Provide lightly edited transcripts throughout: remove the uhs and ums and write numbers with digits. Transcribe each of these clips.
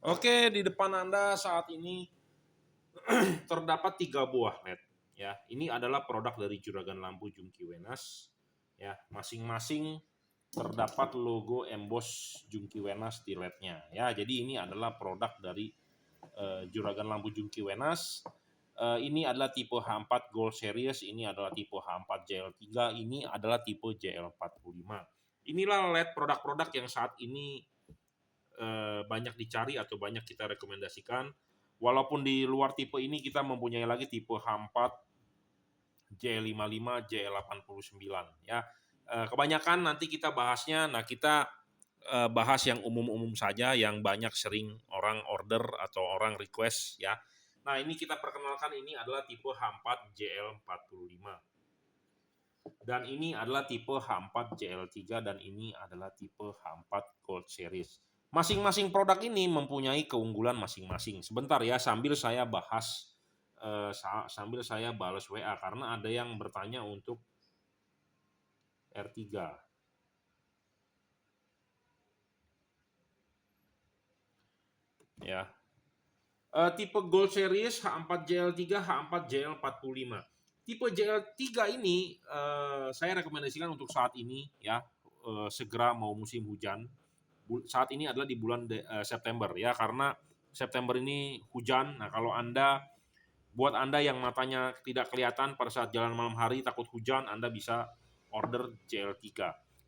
Oke, di depan Anda saat ini terdapat 3 buah LED. Ya, ini adalah produk dari juragan lampu Jungki Wenas. Ya, masing-masing terdapat logo emboss Jungki Wenas di LED-nya. Ya, jadi ini adalah produk dari juragan lampu Jungki Wenas. Ini adalah tipe H4 Gold Series, ini adalah tipe H4 JL3, ini adalah tipe JL45. Inilah LED produk-produk yang saat ini banyak dicari atau banyak kita rekomendasikan. Walaupun di luar tipe ini kita mempunyai lagi tipe H4, J55, J89 ya. Kebanyakan nanti kita bahasnya, nah kita bahas yang umum-umum saja yang banyak sering orang order atau orang request ya. Nah, ini kita perkenalkan, ini adalah tipe H4 JL45. Dan ini adalah tipe H4 JL3 dan ini adalah tipe H4 Gold Series. Masing-masing produk ini mempunyai keunggulan masing-masing. Sebentar ya, sambil saya bahas, sambil saya balas WA karena ada yang bertanya untuk R3. Ya. Tipe Gold Series H4 JL3, H4 JL45. Tipe JL3 ini saya rekomendasikan untuk saat ini ya, segera mau musim hujan. Saat ini adalah di bulan September ya, karena September ini hujan. Nah, kalau buat Anda yang matanya tidak kelihatan pada saat jalan malam hari takut hujan, Anda bisa order JL3.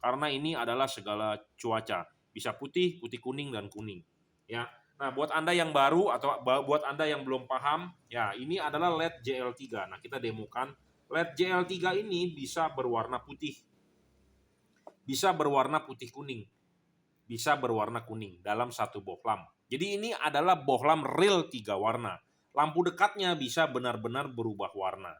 Karena ini adalah segala cuaca. Bisa putih, putih kuning dan kuning. Ya. Nah, buat Anda yang baru atau buat Anda yang belum paham, ya ini adalah LED JL3. Nah, kita demokan. LED JL3 ini bisa berwarna putih, bisa berwarna putih kuning, bisa berwarna kuning dalam satu bohlam. Jadi ini adalah bohlam real 3 warna. Lampu dekatnya bisa benar-benar berubah warna.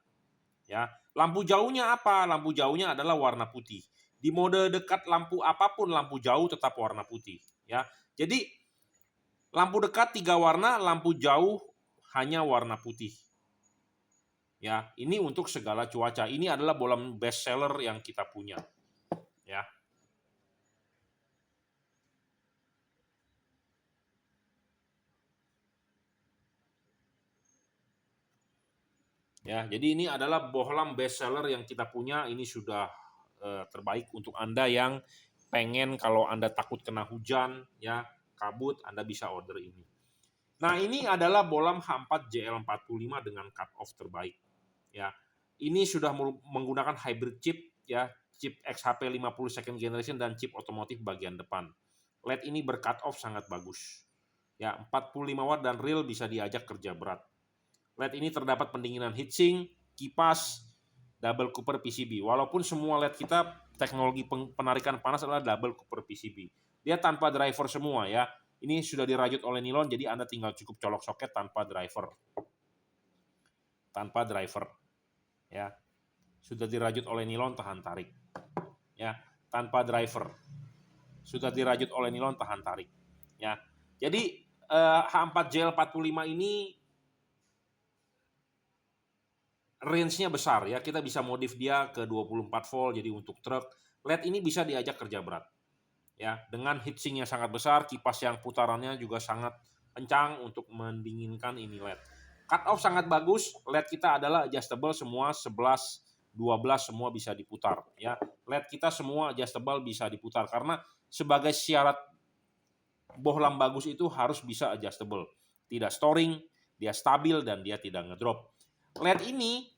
Ya, lampu jauhnya apa? Lampu jauhnya adalah warna putih. Di mode dekat lampu apapun, lampu jauh tetap warna putih. Ya, jadi lampu dekat 3 warna, lampu jauh hanya warna putih. Ya, ini untuk segala cuaca. Ini adalah bohlam best seller yang kita punya. Ya. Ya, jadi ini adalah bohlam best seller yang kita punya. Ini sudah terbaik untuk Anda yang pengen, kalau Anda takut kena hujan, ya kabut, Anda bisa order ini. Nah, ini adalah bohlam H4 JL45 dengan cut off terbaik. Ya, ini sudah menggunakan hybrid chip, ya, chip XHP 50 second generation dan chip otomotif bagian depan. LED ini bercut off sangat bagus. Ya, 45 watt dan real bisa diajak kerja berat. LED ini terdapat pendinginan heatsink, kipas, double cooper PCB. Walaupun semua LED kita teknologi penarikan panas adalah double cooper PCB. Dia tanpa driver semua ya. Ini sudah dirajut oleh nilon, jadi Anda tinggal cukup colok soket tanpa driver. Tanpa driver. Ya. Sudah dirajut oleh nilon, tahan tarik. Ya, tanpa driver. Sudah dirajut oleh nilon, tahan tarik. Ya. Jadi H4JL45 ini range-nya besar ya, kita bisa modif dia ke 24 volt, jadi untuk truk. LED ini bisa diajak kerja berat. Ya, dengan heatsinknya sangat besar, kipas yang putarannya juga sangat kencang untuk mendinginkan ini LED. Cut off sangat bagus, LED kita adalah adjustable semua 11, 12 semua bisa diputar ya. LED kita semua adjustable bisa diputar karena sebagai syarat bohlam bagus itu harus bisa adjustable. Tidak storing, dia stabil dan dia tidak ngedrop. LED ini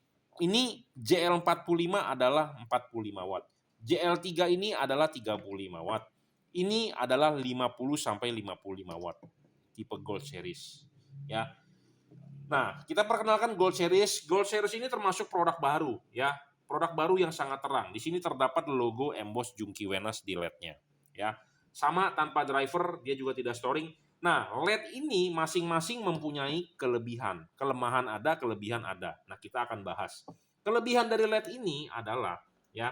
JL45 adalah 45 watt. JL3 ini adalah 35 watt. Ini adalah 50 sampai 55 watt. Tipe Gold Series. Ya. Nah, kita perkenalkan Gold Series. Gold Series ini termasuk produk baru ya. Produk baru yang sangat terang. Di sini terdapat logo emboss Jungki Wenas di LED-nya. Ya. Sama tanpa driver, dia juga tidak storing. Nah, LED ini masing-masing mempunyai kelebihan. Kelemahan ada, kelebihan ada. Nah, kita akan bahas. Kelebihan dari LED ini adalah, ya,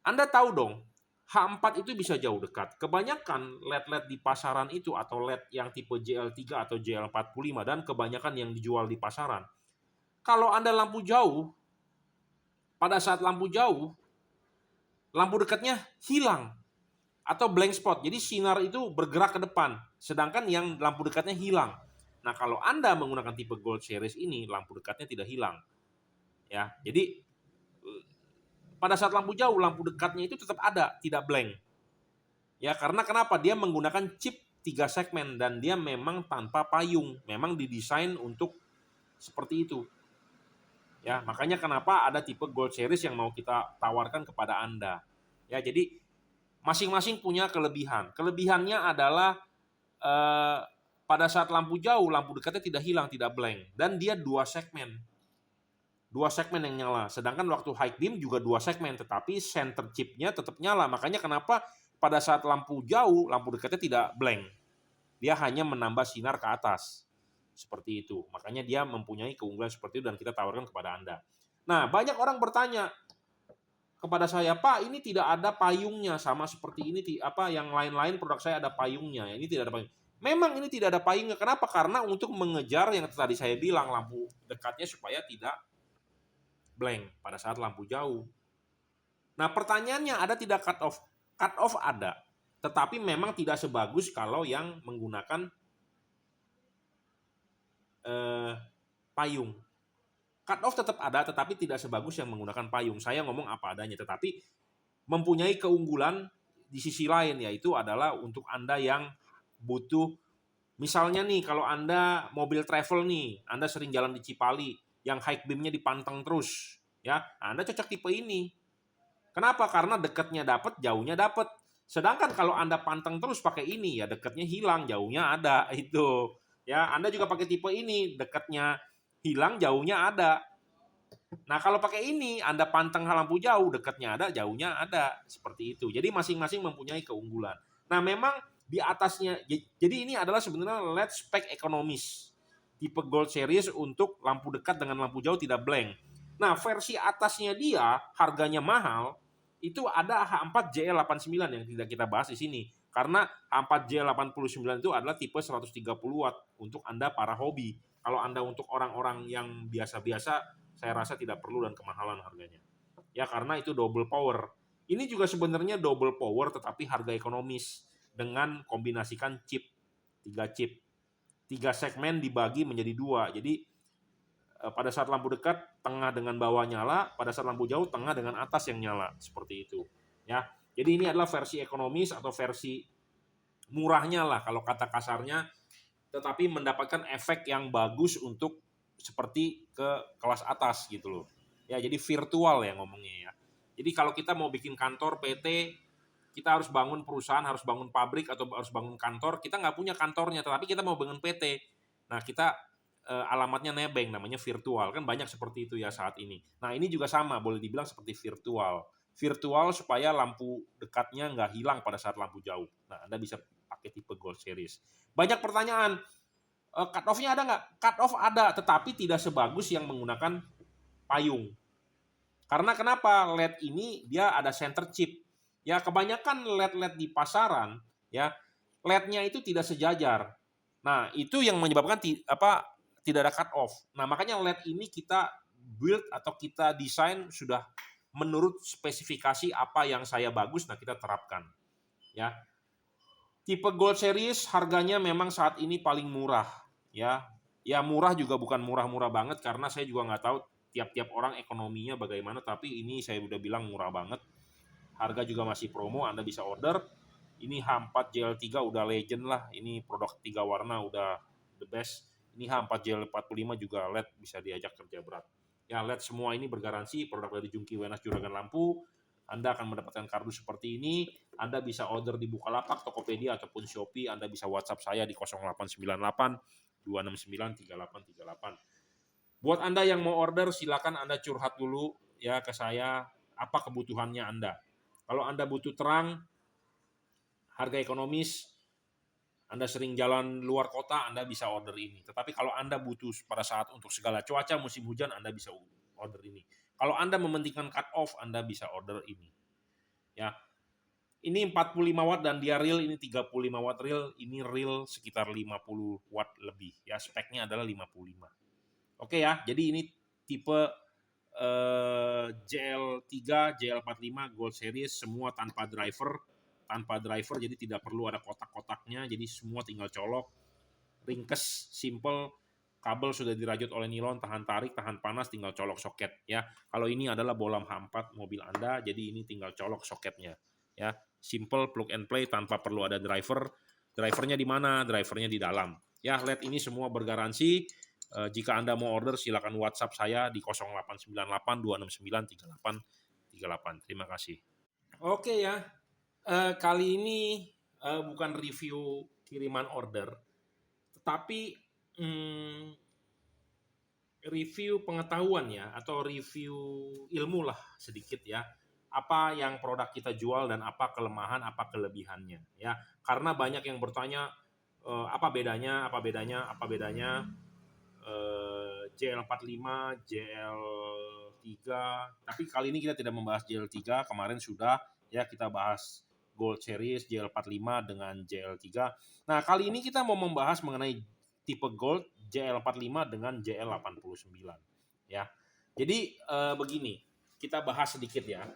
Anda tahu dong, H4 itu bisa jauh dekat. Kebanyakan LED-LED di pasaran itu atau LED yang tipe JL3 atau JL45 dan kebanyakan yang dijual di pasaran. Kalau Anda lampu jauh, pada saat lampu jauh, lampu dekatnya hilang. Atau blank spot, jadi sinar itu bergerak ke depan, sedangkan yang lampu dekatnya hilang. Nah, kalau Anda menggunakan tipe Gold Series ini, lampu dekatnya tidak hilang. Ya, jadi pada saat lampu jauh, lampu dekatnya itu tetap ada, tidak blank. Ya, karena kenapa? Dia menggunakan chip 3 segmen dan dia memang tanpa payung, memang didesain untuk seperti itu. Ya, makanya kenapa ada tipe Gold Series yang mau kita tawarkan kepada Anda. Ya, jadi masing-masing punya kelebihan. Kelebihannya adalah pada saat lampu jauh, lampu dekatnya tidak hilang, tidak blank, dan dia 2 segmen. 2 segmen yang nyala. Sedangkan waktu high beam juga 2 segmen, tetapi center chipnya tetap nyala. Makanya kenapa pada saat lampu jauh, lampu dekatnya tidak blank. Dia hanya menambah sinar ke atas. Seperti itu. Makanya dia mempunyai keunggulan seperti itu dan kita tawarkan kepada Anda. Nah, banyak orang bertanya kepada saya, Pak, ini tidak ada payungnya sama seperti ini, apa yang lain-lain produk saya ada payungnya. Ini tidak ada payung. Memang ini tidak ada payungnya. Kenapa? Karena untuk mengejar yang tadi saya bilang, lampu dekatnya supaya tidak blank pada saat lampu jauh. Nah, pertanyaannya ada tidak cut off? Cut off ada, tetapi memang tidak sebagus kalau yang menggunakan payung. Cut off tetap ada, tetapi tidak sebagus yang menggunakan payung. Saya ngomong apa adanya, tetapi mempunyai keunggulan di sisi lain, yaitu adalah untuk Anda yang butuh, misalnya nih, kalau Anda mobil travel nih, Anda sering jalan di Cipali, yang high beam-nya dipanteng terus, ya, Anda cocok tipe ini. Kenapa? Karena dekatnya dapat, jauhnya dapat. Sedangkan kalau Anda panteng terus pakai ini, ya dekatnya hilang, jauhnya ada. Itu. Ya, Anda juga pakai tipe ini, dekatnya hilang, jauhnya ada. Nah, kalau pakai ini, Anda panteng lampu jauh, dekatnya ada, jauhnya ada. Seperti itu. Jadi masing-masing mempunyai keunggulan. Nah, memang di atasnya, jadi ini adalah sebenarnya LED spek ekonomis. Tipe Gold Series untuk lampu dekat dengan lampu jauh tidak blank. Nah, versi atasnya dia, harganya mahal, itu ada H4JL89 yang tidak kita bahas di sini. Karena H4JL89 itu adalah tipe 130 watt untuk Anda para hobi. Kalau Anda untuk orang-orang yang biasa-biasa, saya rasa tidak perlu dan kemahalan harganya. Ya, karena itu double power. Ini juga sebenarnya double power tetapi harga ekonomis dengan kombinasikan chip, 3 chip. 3 segmen dibagi menjadi 2. Jadi pada saat lampu dekat tengah dengan bawah nyala, pada saat lampu jauh tengah dengan atas yang nyala, seperti itu. Ya. Jadi ini adalah versi ekonomis atau versi murahnya lah kalau kata kasarnya, tetapi mendapatkan efek yang bagus untuk seperti ke kelas atas gitu loh. Ya, jadi virtual ya ngomongnya ya. Jadi kalau kita mau bikin kantor PT, kita harus bangun perusahaan, harus bangun pabrik atau harus bangun kantor, kita nggak punya kantornya, tetapi kita mau bangun PT. Nah, kita alamatnya nebeng, namanya virtual. Kan banyak seperti itu ya saat ini. Nah, ini juga sama, boleh dibilang seperti virtual. Virtual supaya lampu dekatnya nggak hilang pada saat lampu jauh. Nah, Anda bisa pakai tipe Gold Series. Banyak pertanyaan, cut off-nya ada nggak? Cut off ada, tetapi tidak sebagus yang menggunakan payung. Karena kenapa? LED ini dia ada center chip. Ya, kebanyakan LED-LED di pasaran, ya, LED-nya itu tidak sejajar. Nah, itu yang menyebabkan tidak ada cut off. Nah, makanya LED ini kita build atau kita desain sudah menurut spesifikasi apa yang saya bagus, nah kita terapkan. Ya, tipe Gold Series harganya memang saat ini paling murah, ya. Ya murah juga bukan murah-murah banget karena saya juga nggak tahu tiap-tiap orang ekonominya bagaimana, tapi ini saya udah bilang murah banget. Harga juga masih promo, Anda bisa order. Ini H4JL3 udah legend lah, ini produk 3 warna udah the best. Ini H4JL45 juga LED bisa diajak kerja berat. Ya, LED semua ini bergaransi, produk dari Jungki Wenas Juragan Lampu. Anda akan mendapatkan kardus seperti ini. Anda bisa order di Bukalapak, Tokopedia, ataupun Shopee. Anda bisa WhatsApp saya di 0898 269 3838. Buat Anda yang mau order, silakan Anda curhat dulu ya ke saya, apa kebutuhannya Anda. Kalau Anda butuh terang, harga ekonomis, Anda sering jalan luar kota, Anda bisa order ini. Tetapi kalau Anda butuh pada saat untuk segala cuaca, musim hujan, Anda bisa order ini. Kalau Anda mementingkan cut off, Anda bisa order ini. Ya. Ini 45 watt dan dia real, ini 35 watt real, ini real sekitar 50 watt lebih. Ya, speknya adalah 55. Oke ya, jadi ini tipe JL3, JL45 Gold Series semua tanpa driver, tanpa driver, jadi tidak perlu ada kotak-kotaknya, jadi semua tinggal colok, ringkes, simple, kabel sudah dirajut oleh nilon, tahan tarik, tahan panas, tinggal colok soket ya. Kalau ini adalah bolam H4 mobil Anda, jadi ini tinggal colok soketnya ya. Simple, plug and play tanpa perlu ada driver. Drivernya di mana? Drivernya di dalam. Ya, LED ini semua bergaransi. Jika Anda mau order, silakan WhatsApp saya di 0898 269 3838. Terima kasih. Oke ya, kali ini bukan review kiriman order, tetapi review pengetahuan ya, atau review ilmu lah sedikit ya. Apa yang produk kita jual dan apa kelemahan, apa kelebihannya ya. Karena banyak yang bertanya apa bedanya JL45, JL3. Tapi kali ini kita tidak membahas JL3, kemarin sudah ya kita bahas Gold Series JL45 dengan JL3. Nah, kali ini kita mau membahas mengenai tipe Gold JL45 dengan JL89 ya. Jadi begini, kita bahas sedikit ya.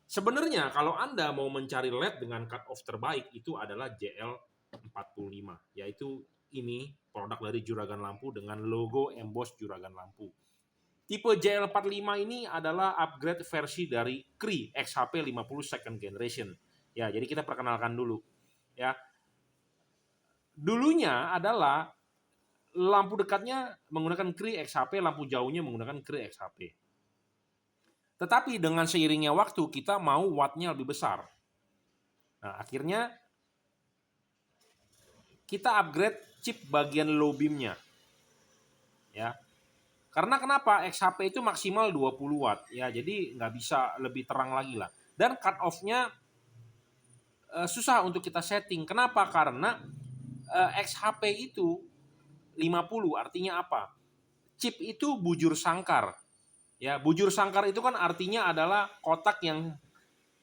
Sebenarnya kalau Anda mau mencari LED dengan cut off terbaik itu adalah JL45, yaitu ini produk dari Juragan Lampu dengan logo emboss Juragan Lampu. Tipe JL45 ini adalah upgrade versi dari Cree XHP50 second generation. Ya, jadi kita perkenalkan dulu. Ya. Dulunya adalah lampu dekatnya menggunakan Cree XHP, lampu jauhnya menggunakan Cree XHP. Tetapi dengan seiringnya waktu kita mau wattnya lebih besar. Nah, akhirnya kita upgrade chip bagian low beam-nya. Ya. Karena kenapa? XHP itu maksimal 20 watt ya, jadi nggak bisa lebih terang lagi lah. Dan cut off-nya susah untuk kita setting. Kenapa? Karena XHP itu 50, artinya apa? Chip itu bujur sangkar. Ya, bujur sangkar itu kan artinya adalah kotak yang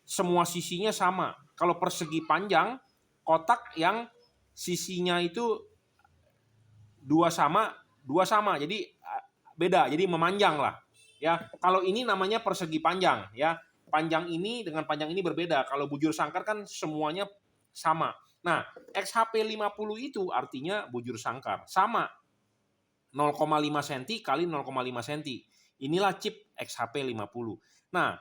semua sisinya sama. Kalau persegi panjang, kotak yang sisinya itu dua sama. Jadi beda, jadi memanjang lah. Ya, kalau ini namanya persegi panjang ya. Panjang ini dengan panjang ini berbeda. Kalau bujur sangkar kan semuanya sama. Nah, XHP 50 itu artinya bujur sangkar. Sama 0,5 cm kali 0,5 cm. Inilah chip XHP 50. Nah,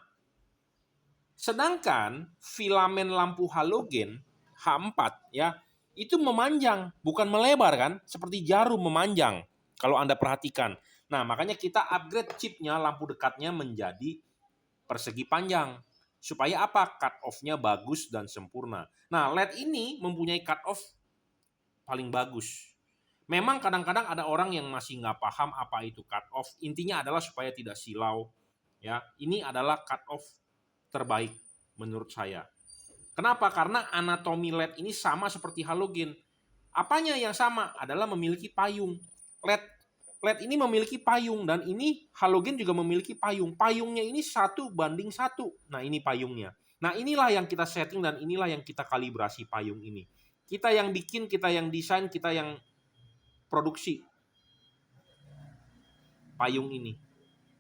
sedangkan filamen lampu halogen H4 ya, itu memanjang, bukan melebar kan, seperti jarum memanjang kalau Anda perhatikan. Nah, makanya kita upgrade chipnya, lampu dekatnya menjadi persegi panjang. Supaya apa? Cut off-nya bagus dan sempurna. Nah, LED ini mempunyai cut off paling bagus. Memang kadang-kadang ada orang yang masih nggak paham apa itu cut off. Intinya adalah supaya tidak silau. Ya, ini adalah cut off terbaik menurut saya. Kenapa? Karena anatomi LED ini sama seperti halogen. Apanya yang sama? Adalah memiliki payung. LED ini memiliki payung dan ini halogen juga memiliki payung. Payungnya ini 1:1. Nah, ini payungnya. Nah, inilah yang kita setting dan inilah yang kita kalibrasi payung ini. Kita yang bikin, kita yang desain, kita yang produksi payung ini.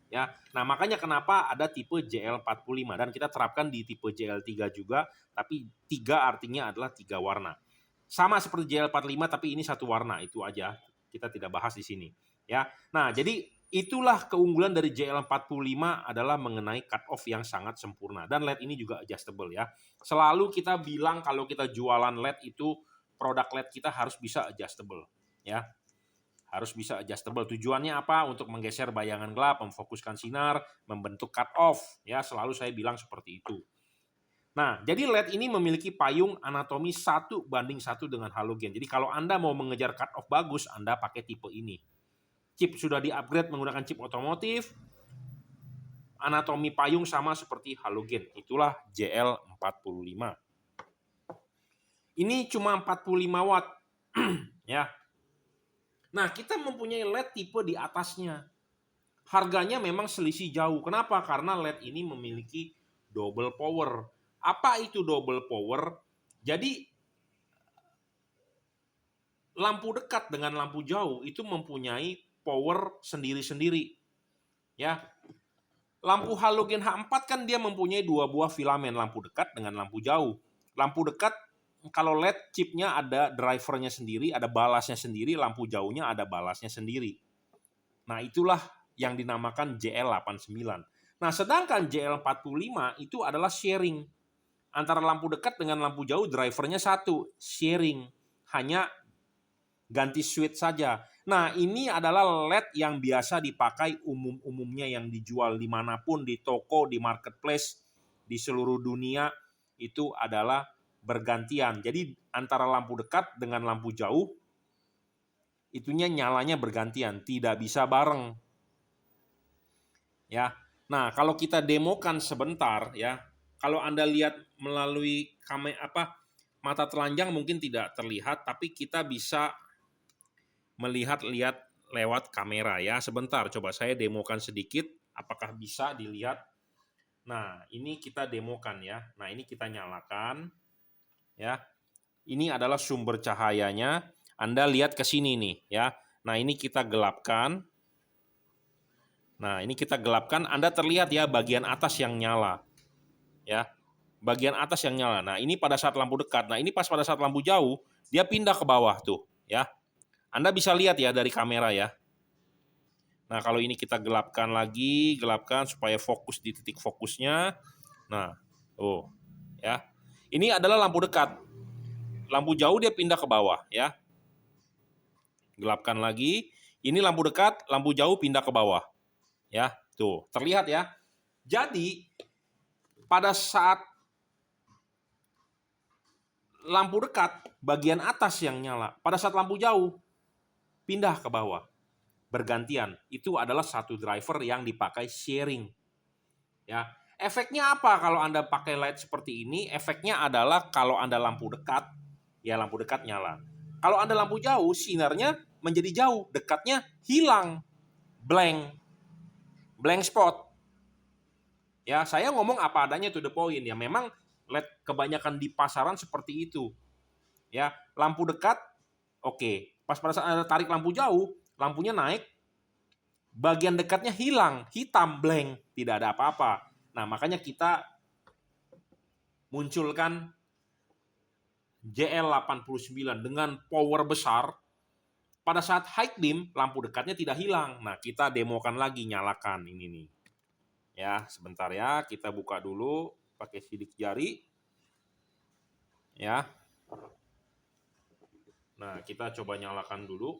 Ya. Nah, makanya kenapa ada tipe JL45 dan kita terapkan di tipe JL3 juga, tapi 3 artinya adalah 3 warna. Sama seperti JL45 tapi ini satu warna, itu aja. Kita tidak bahas di sini. Ya. Nah, jadi itulah keunggulan dari JL45 adalah mengenai cut off yang sangat sempurna dan LED ini juga adjustable ya. Selalu kita bilang kalau kita jualan LED itu produk LED kita harus bisa adjustable ya. Harus bisa adjustable. Tujuannya apa? Untuk menggeser bayangan gelap, memfokuskan sinar, membentuk cut off ya, selalu saya bilang seperti itu. Nah, jadi LED ini memiliki payung anatomi 1:1 dengan halogen. Jadi kalau Anda mau mengejar cut off bagus, Anda pakai tipe ini. Chip sudah di-upgrade menggunakan chip otomotif. Anatomi payung sama seperti halogen. Itulah JL45. Ini cuma 45 watt. Ya. Nah, kita mempunyai LED tipe di atasnya. Harganya memang selisih jauh. Kenapa? Karena LED ini memiliki double power. Apa itu double power? Jadi lampu dekat dengan lampu jauh itu mempunyai power sendiri-sendiri. Ya. Lampu halogen H4 kan dia mempunyai dua buah filamen, lampu dekat dengan lampu jauh. Lampu dekat kalau LED chipnya ada drivernya sendiri, ada balasnya sendiri, lampu jauhnya ada balasnya sendiri. Nah, itulah yang dinamakan JL89. Nah, sedangkan JL45 itu adalah sharing. Antara lampu dekat dengan lampu jauh drivernya satu, sharing. Hanya ganti switch saja. Nah, ini adalah LED yang biasa dipakai umumnya yang dijual dimanapun, di toko, di marketplace, di seluruh dunia, itu adalah bergantian. Jadi antara lampu dekat dengan lampu jauh, itunya nyalanya bergantian, tidak bisa bareng. Ya. Nah, kalau kita demokan sebentar ya, kalau Anda lihat melalui mata telanjang mungkin tidak terlihat, tapi kita bisa melihat lewat kamera ya. Sebentar, coba saya demokan sedikit, apakah bisa dilihat. Nah, ini kita demokan ya. Nah, ini kita nyalakan ya. Ini adalah sumber cahayanya. Anda lihat ke sini nih ya. Nah, ini kita gelapkan. Nah, ini kita gelapkan, Anda terlihat ya bagian atas yang nyala. Ya. Bagian atas yang nyala. Nah, ini pada saat lampu dekat. Nah, ini pas pada saat lampu jauh, dia pindah ke bawah tuh ya. Anda bisa lihat ya dari kamera ya. Nah, kalau ini kita gelapkan lagi, gelapkan supaya fokus di titik fokusnya. Nah, ya. Ini adalah lampu dekat. Lampu jauh dia pindah ke bawah ya. Gelapkan lagi. Ini lampu dekat, lampu jauh pindah ke bawah. Ya, tuh, terlihat ya. Jadi, pada saat lampu dekat, bagian atas yang nyala. Pada saat lampu jauh, pindah ke bawah. Bergantian. Itu adalah satu driver yang dipakai sharing. Ya. Efeknya apa kalau Anda pakai light seperti ini? Efeknya adalah kalau Anda lampu dekat, ya lampu dekat nyala. Kalau Anda lampu jauh, sinarnya menjadi jauh, dekatnya hilang. Blank spot. Ya, saya ngomong apa adanya to the point ya. Memang LED kebanyakan di pasaran seperti itu. Ya, lampu dekat oke. Pas pada saat Anda tarik lampu jauh, lampunya naik, bagian dekatnya hilang, hitam, blank, tidak ada apa-apa. Nah, makanya kita munculkan JL89 dengan power besar. Pada saat high beam, lampu dekatnya tidak hilang. Nah, kita demokan lagi, nyalakan ini nih. Ya, sebentar ya, kita buka dulu pakai sidik jari. Ya. Nah, kita coba nyalakan dulu.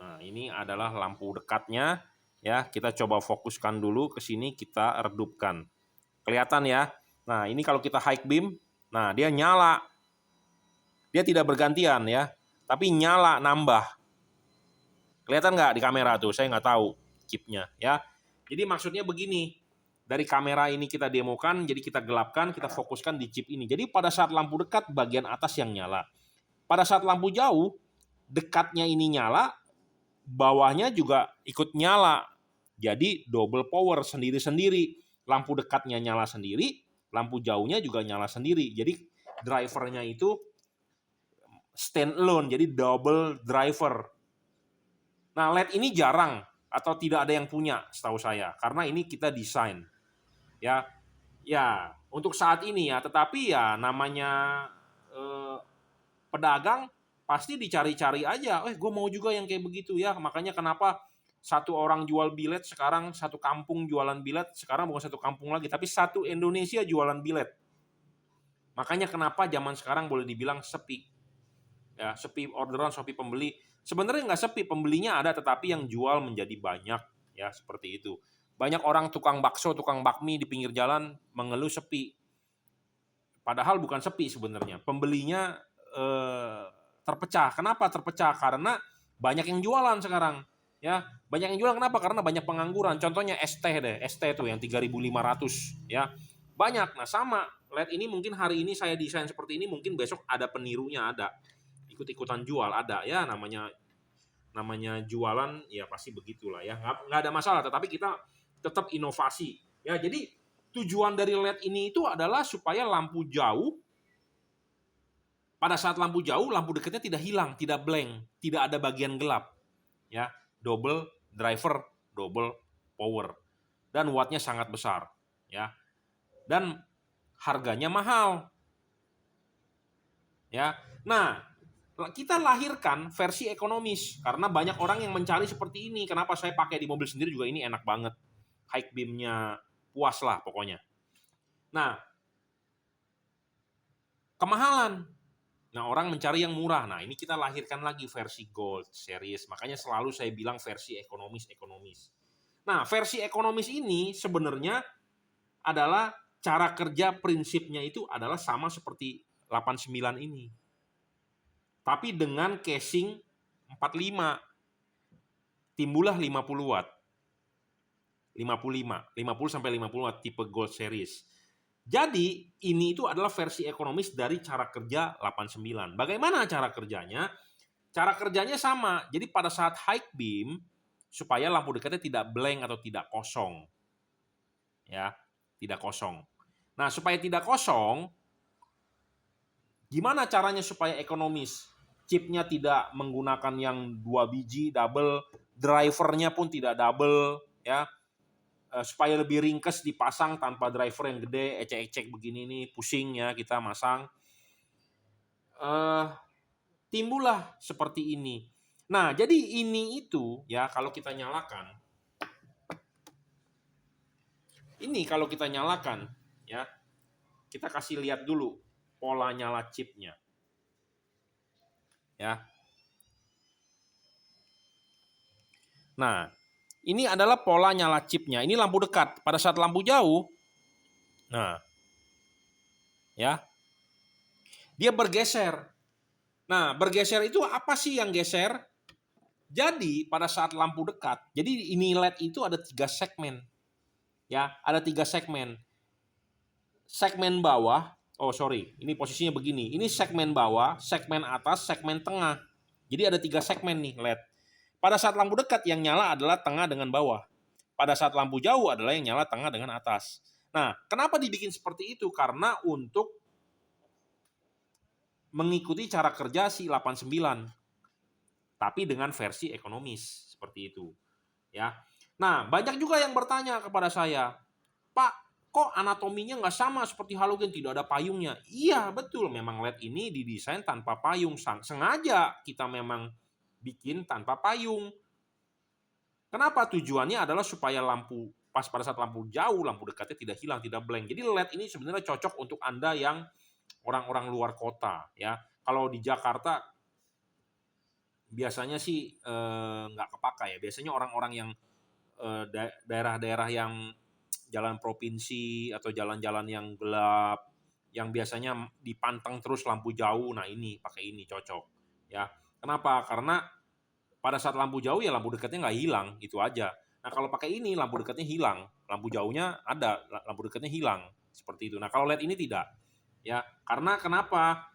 Nah, ini adalah lampu dekatnya. Ya, kita coba fokuskan dulu ke sini, kita redupkan. Kelihatan ya. Nah, ini kalau kita high beam, nah dia nyala. Dia tidak bergantian ya, tapi nyala nambah. Kelihatan nggak di kamera tuh? Saya nggak tahu chipnya ya. Jadi maksudnya begini, dari kamera ini kita demokan, jadi kita gelapkan, kita fokuskan di chip ini. Jadi pada saat lampu dekat, bagian atas yang nyala. Pada saat lampu jauh, dekatnya ini nyala, bawahnya juga ikut nyala. Jadi double power sendiri-sendiri. Lampu dekatnya nyala sendiri, lampu jauhnya juga nyala sendiri. Jadi drivernya itu stand alone, jadi double driver. Nah, LED ini jarang atau tidak ada yang punya setahu saya, karena ini kita desain. Ya, ya untuk saat ini ya, tetapi ya namanya pedagang pasti dicari-cari aja. Gue mau juga yang kayak begitu ya. Makanya kenapa satu orang jual bilet sekarang satu kampung jualan bilet, sekarang bukan satu kampung lagi, tapi satu Indonesia jualan bilet. Makanya kenapa zaman sekarang boleh dibilang sepi. Ya, sepi orderan, sepi pembeli. Sebenarnya nggak sepi, pembelinya ada, tetapi yang jual menjadi banyak, ya seperti itu. Banyak orang tukang bakso, tukang bakmi di pinggir jalan mengeluh sepi. Padahal bukan sepi sebenarnya. Pembelinya terpecah. Kenapa terpecah? Karena banyak yang jualan sekarang. Ya, banyak yang jualan kenapa? Karena banyak pengangguran. Contohnya ST deh, ST tuh yang 3.500 ya. Banyak. Nah, sama LED ini mungkin hari ini saya desain seperti ini, mungkin besok ada penirunya ada. Ikut-ikutan jual ada ya, namanya jualan ya pasti begitulah ya, nggak ada masalah, tetapi kita tetap inovasi ya. Jadi tujuan dari LED ini itu adalah supaya lampu jauh, pada saat lampu jauh, lampu dekatnya tidak hilang, tidak blank, tidak ada bagian gelap ya, double driver double power dan wattnya sangat besar, ya. Dan harganya mahal, ya. Nah, kita lahirkan versi ekonomis karena banyak orang yang mencari seperti ini. Kenapa saya pakai di mobil sendiri juga, ini enak banget. High beam-nya puas lah pokoknya. Nah, kemahalan. Nah, orang mencari yang murah. Nah, ini kita lahirkan lagi versi Gold Series. Makanya selalu saya bilang versi ekonomis. Nah, versi ekonomis ini sebenarnya adalah cara kerja prinsipnya itu adalah sama seperti 89 ini. Tapi dengan casing 45. Timbullah 50 watt. 50 sampai 50 watt tipe Gold Series. Jadi ini itu adalah versi ekonomis dari cara kerja 89. Bagaimana cara kerjanya? Cara kerjanya sama. Jadi pada saat high beam, supaya lampu dekatnya tidak blank atau tidak kosong. Ya, tidak kosong. Nah, supaya tidak kosong, gimana caranya supaya ekonomis? Chipnya tidak menggunakan yang 2 biji double, drivernya pun tidak double, ya. Supaya lebih ringkes dipasang tanpa driver yang gede, ecek-ecek begini nih, pusing ya kita masang. Timbullah seperti ini. Nah, jadi ini itu ya kalau kita nyalakan. Ini kalau kita nyalakan ya, kita kasih lihat dulu pola nyala chipnya. Ya. Nah, ini adalah pola nyala chipnya. Ini lampu dekat. Pada saat lampu jauh, nah, ya, dia bergeser. Nah, bergeser itu apa sih yang geser? Jadi pada saat lampu dekat, jadi ini LED itu ada 3 segmen. Ya, ada 3 segmen. Segmen bawah, ini posisinya begini. Ini segmen bawah, segmen atas, segmen tengah. Jadi ada 3 segmen nih LED. Pada saat lampu dekat yang nyala adalah tengah dengan bawah. Pada saat lampu jauh adalah yang nyala tengah dengan atas. Nah, kenapa dibikin seperti itu? Karena untuk mengikuti cara kerja si 89. Tapi dengan versi ekonomis seperti itu. Ya. Nah, banyak juga yang bertanya kepada saya, "Pak, kok anatominya nggak sama seperti halogen, tidak ada payungnya?" Iya, betul. Memang LED ini didesain tanpa payung. Sengaja kita memang bikin tanpa payung. Kenapa? Tujuannya adalah supaya lampu pas pada saat lampu jauh, lampu dekatnya tidak hilang, tidak blank. Jadi LED ini sebenarnya cocok untuk Anda yang orang-orang luar kota. Ya, kalau di Jakarta biasanya sih nggak kepakai ya. Biasanya orang-orang yang daerah-daerah yang jalan provinsi atau jalan-jalan yang gelap, yang biasanya dipanteng terus lampu jauh, nah ini pakai ini cocok. Ya, kenapa? Karena pada saat lampu jauh ya lampu dekatnya nggak hilang, itu aja. Nah kalau pakai ini lampu dekatnya hilang, lampu jauhnya ada, lampu dekatnya hilang, seperti itu. Nah kalau LED ini tidak, ya karena kenapa?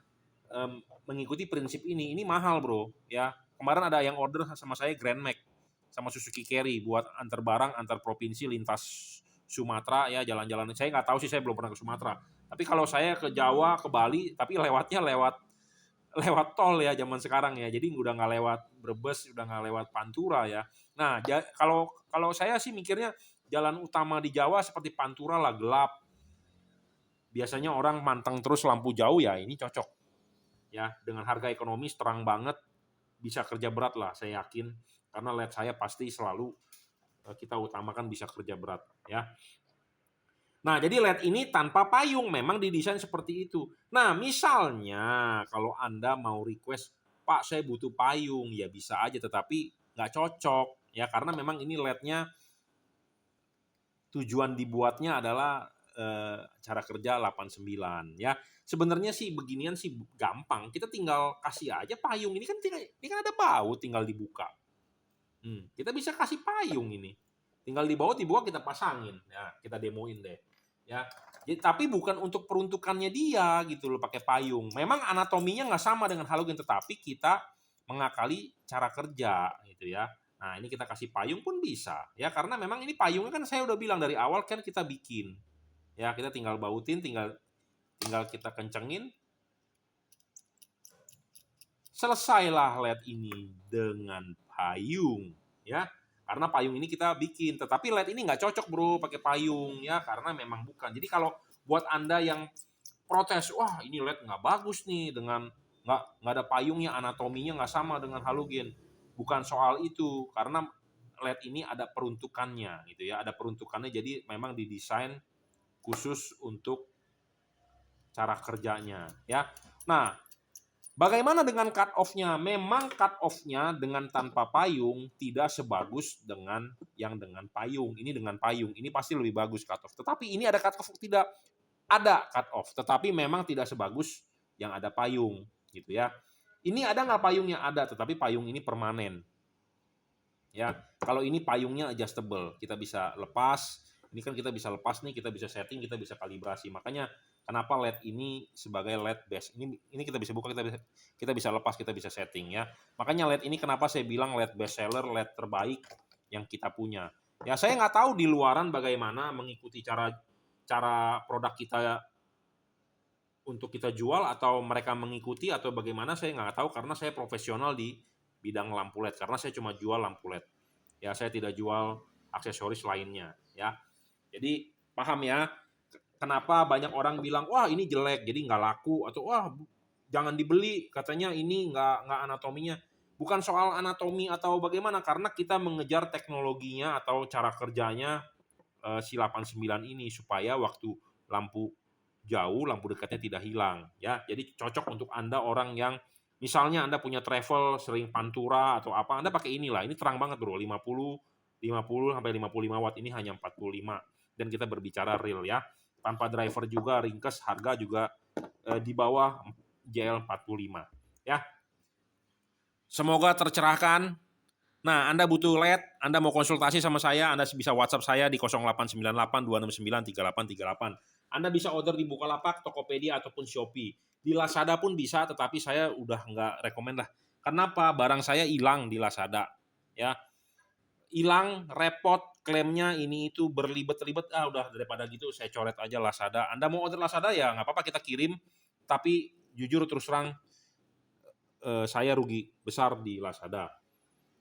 Mengikuti prinsip ini mahal bro, ya. Kemarin ada yang order sama saya Grand Max sama Suzuki Carry buat antar barang antar provinsi lintas Sumatera ya, jalan-jalan. Saya nggak tahu sih, saya belum pernah ke Sumatera. Tapi kalau saya ke Jawa, ke Bali, tapi lewatnya lewat tol ya zaman sekarang ya. Jadi udah nggak lewat Brebes, udah nggak lewat Pantura ya. Nah, kalau saya sih mikirnya jalan utama di Jawa seperti Pantura lah, gelap. Biasanya orang manteng terus lampu jauh ya, ini cocok. Ya, dengan harga ekonomis terang banget, bisa kerja berat lah saya yakin. Karena LED saya pasti selalu kita utamakan bisa kerja berat ya. Nah, jadi LED ini tanpa payung memang didesain seperti itu. Nah, misalnya kalau Anda mau request, "Pak, saya butuh payung." Ya bisa aja, tetapi nggak cocok ya karena memang ini LED-nya tujuan dibuatnya adalah cara kerja 89 ya. Sebenarnya sih beginian sih gampang. Kita tinggal kasih aja payung. Ini kan ada baut, tinggal dibuka. Kita bisa kasih payung ini. Tinggal dibawa kita pasangin. Ya, kita demoin deh. Ya. Jadi, tapi bukan untuk peruntukannya dia gitu loh pakai payung. Memang anatominya nggak sama dengan halogen, tetapi kita mengakali cara kerja gitu ya. Nah, ini kita kasih payung pun bisa ya karena memang ini payungnya kan saya udah bilang dari awal kan kita bikin. Ya, kita tinggal bautin, tinggal kita kencengin. Selesailah LED ini dengan payung ya. Karena payung ini kita bikin, tetapi LED ini nggak cocok bro pakai payung ya, karena memang bukan. Jadi kalau buat Anda yang protes, wah ini LED nggak bagus nih dengan nggak ada payungnya, anatominya nggak sama dengan halogen. Bukan soal itu, karena LED ini ada peruntukannya gitu ya, ada peruntukannya, jadi memang didesain khusus untuk cara kerjanya ya. Nah, bagaimana dengan cut off-nya? Memang cut off-nya dengan tanpa payung tidak sebagus dengan yang dengan payung. Ini dengan payung, ini pasti lebih bagus cut off. Tetapi ini ada cut off tidak? Ada cut off, tetapi memang tidak sebagus yang ada payung gitu ya. Ini ada nggak payungnya? Ada, tetapi payung ini permanen. Ya, kalau ini payungnya adjustable, kita bisa lepas. Ini kan kita bisa lepas nih, kita bisa setting, kita bisa kalibrasi. Makanya kenapa LED ini sebagai LED best. Ini kita bisa buka, kita bisa lepas, kita bisa setting ya. Makanya LED ini kenapa saya bilang LED best seller, LED terbaik yang kita punya. Ya saya nggak tahu di luaran bagaimana mengikuti cara produk kita untuk kita jual, atau mereka mengikuti atau bagaimana, saya nggak tahu, karena saya profesional di bidang lampu LED, karena saya cuma jual lampu LED. Ya, saya tidak jual aksesoris lainnya ya. Jadi paham ya kenapa banyak orang bilang wah ini jelek jadi nggak laku, atau wah jangan dibeli katanya ini nggak anatominya. Bukan soal anatomi atau bagaimana, karena kita mengejar teknologinya atau cara kerjanya si 89 ini supaya waktu lampu jauh, lampu dekatnya tidak hilang ya. Jadi cocok untuk Anda orang yang misalnya Anda punya travel sering pantura atau apa, Anda pakai inilah. Ini terang banget bro, 50 sampai 55 watt, ini hanya 45, dan kita berbicara real ya. Tanpa driver juga, ringkes, harga juga di bawah JL45 ya. Semoga tercerahkan. Nah, Anda butuh LED, Anda mau konsultasi sama saya, Anda bisa WhatsApp saya di 0898 269 3838. Anda bisa order di Bukalapak, Tokopedia, ataupun Shopee. Di Lazada pun bisa, tetapi saya udah nggak rekomen lah. Kenapa? Barang saya hilang di Lazada. Ya, hilang, repot, klaimnya ini itu berlibet-libet. Udah daripada gitu saya coret aja Lazada. Anda mau order Lazada ya nggak apa-apa, kita kirim. Tapi jujur terus terang, saya rugi besar di Lazada.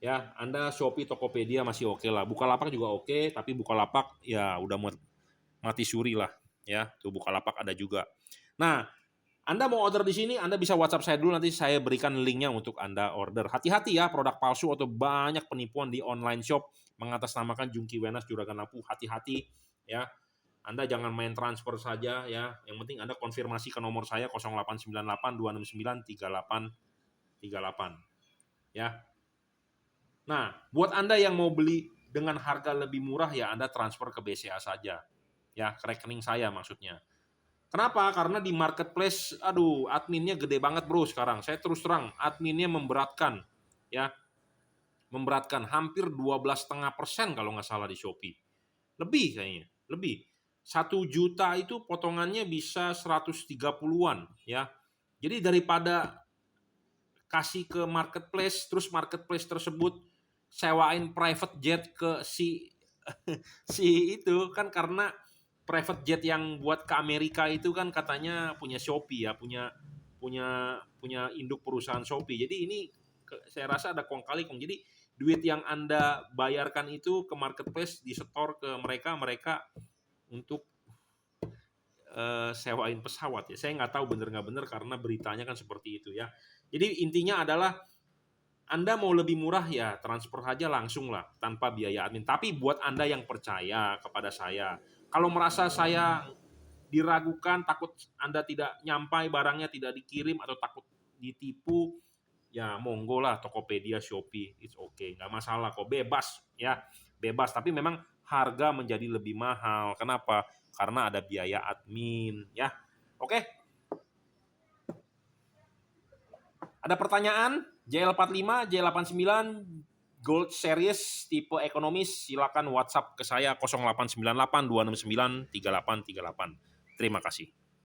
Ya, Anda Shopee, Tokopedia masih oke lah. Bukalapak juga oke, tapi Bukalapak ya udah mati suri lah ya. Tuh Bukalapak ada juga. Nah, Anda mau order di sini, Anda bisa WhatsApp saya dulu, nanti saya berikan linknya untuk Anda order. Hati-hati ya, produk palsu atau banyak penipuan di online shop mengatasnamakan Jungki Wenas Juragan Lampu. Hati-hati ya. Anda jangan main transfer saja ya. Yang penting Anda konfirmasi ke nomor saya 0898 269 3838 ya. Nah, buat Anda yang mau beli dengan harga lebih murah ya Anda transfer ke BCA saja. Ya, ke rekening saya maksudnya. Kenapa? Karena di marketplace, adminnya gede banget bro sekarang. Saya terus terang, adminnya memberatkan. Ya, memberatkan hampir 12,5% kalau nggak salah di Shopee. Lebih kayaknya, lebih. 1 juta itu potongannya bisa 130-an ya. Jadi daripada kasih ke marketplace, terus marketplace tersebut sewain private jet ke si si itu kan, karena private jet yang buat ke Amerika itu kan katanya punya Shopee ya, punya induk perusahaan Shopee. Jadi ini saya rasa ada kong kali kong. Jadi duit yang Anda bayarkan itu ke marketplace disetor ke mereka untuk sewain pesawat ya. Saya nggak tahu bener nggak bener karena beritanya kan seperti itu ya. Jadi intinya adalah Anda mau lebih murah ya transfer aja langsung lah tanpa biaya admin. Tapi buat Anda yang percaya kepada saya, kalau merasa saya diragukan, takut Anda tidak nyampai barangnya, tidak dikirim, atau takut ditipu, ya monggo lah Tokopedia, Shopee, it's okay, nggak masalah kok, bebas ya, bebas. Tapi memang harga menjadi lebih mahal. Kenapa? Karena ada biaya admin ya. Oke. Ada pertanyaan? JL45, J89, Gold Series, tipe ekonomis, silakan WhatsApp ke saya 0898 269 3838. Terima kasih.